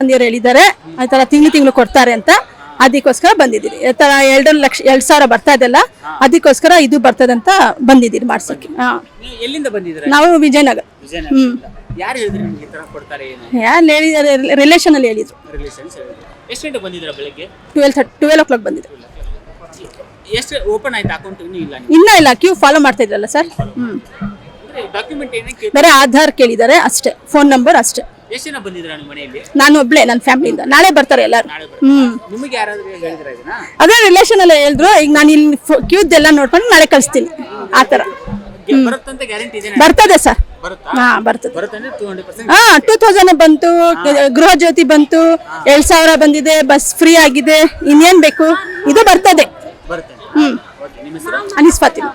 ಮಂದಿಯವರು ಹೇಳಿದ್ದಾರೆ ಆ ಥರ ತಿಂಗಳು ಕೊಡ್ತಾರೆ ಅಂತ, ಅದಕ್ಕೋಸ್ಕರ ಬಂದಿದ್ದೀರಿ. ಈ ಥರ 2,00,000 ಬರ್ತಾ ಇದೆಲ್ಲ, ಅದಕ್ಕೋಸ್ಕರ ಇದು ಬರ್ತದೆ ಅಂತ ಬಂದಿದ್ದೀರಿ ಮಾಡ್ಸೋಕ್ಕೆ. ಎಲ್ಲಿಂದ ಬಂದಿದ್ದೀರಾ? ನಾವು ವಿಜಯನಗರ. ಯಾರು ಹೇಳಿದ್ರು ನಿಮಗೆ ಈ ತರ ಕೊಡ್ತಾರೆ? ಯಾರು ಹೇಳಿದ್ದಾರೆ? ರಿಲೇಷನ್ ಅಲ್ಲಿ ಹೇಳಿದ್ರು. ಎಷ್ಟು ಗಂಟೆ ಬಂದಿದ್ದೀರಾ? ಬೆಳಗ್ಗೆ 12 o'clock ಬಂದಿದ್ರು. ಎಷ್ಟು ಓಪನ್ ಆಯ್ತು ಅಕೌಂಟ್? ಇನ್ನೂ ಇಲ್ಲ, ಕ್ಯೂ ಫಾಲೋ ಮಾಡ್ತಾ ಇದ್ರಲ್ಲ ಸರ್. ಡಾಕ್ಯುಮೆಂಟ್ ಏನಕ್ಕೆ? ಬೇರೆ ಆಧಾರ್ ಕೇಳಿದ್ದಾರೆ ಅಷ್ಟೇ, ಫೋನ್ ನಂಬರ್ ಅಷ್ಟೇ. ಎಷ್ಟು ಜನ ಬಂದಿದ್ದೀರಾ ನಿಮ್ಮ ಮನೆಯಲ್ಲಿ? ನಾನು ಒಬ್ಳೆ, ನನ್ನ ಫ್ಯಾಮಿಲಿಯಿಂದ. ನಾಳೆ ಬರ್ತಾರೆ ಎಲ್ಲರೂ. ನಿಮಗೆ ಯಾರಾದ್ರೂ ಹೇಳಿದ್ರಾ ಇದನ್ನ? ಅದೇ ರಿಲೇಷನ್ ಅಲ್ಲೇ ಹೇಳಿದ್ರು. ಈಗ ನಾನು ಇಲ್ಲಿ ಕ್ಯೂದೆಲ್ಲ ನೋಡ್ಕೊಂಡು ನಾಳೆ ಕಳಿಸ್ತೀನಿ. ಆ ಥರ ಬರುತ್ತಂತ ಗ್ಯಾರಂಟಿ ಇದೆ? ಬರ್ತದೆ ಸರ್. ಬರುತ್ತಾ? ಬರ್ತದೆ. ಬರುತ್ತಂದ್ರೆ 200%? 2000 ಬಂತು, ಗೃಹ ಜ್ಯೋತಿ ಬಂತು, 7,000 ಬಂದಿದೆ, ಬಸ್ ಫ್ರೀ ಆಗಿದೆ. ಇನ್ನೇನ್ ಬೇಕು? ಇದು ಬರ್ತದೆ. ಬರುತ್ತೆ. ನಿಮ್ಮ ಹೆಸರು? ಅನಿಸ್ ಫಾತಿಮಾ.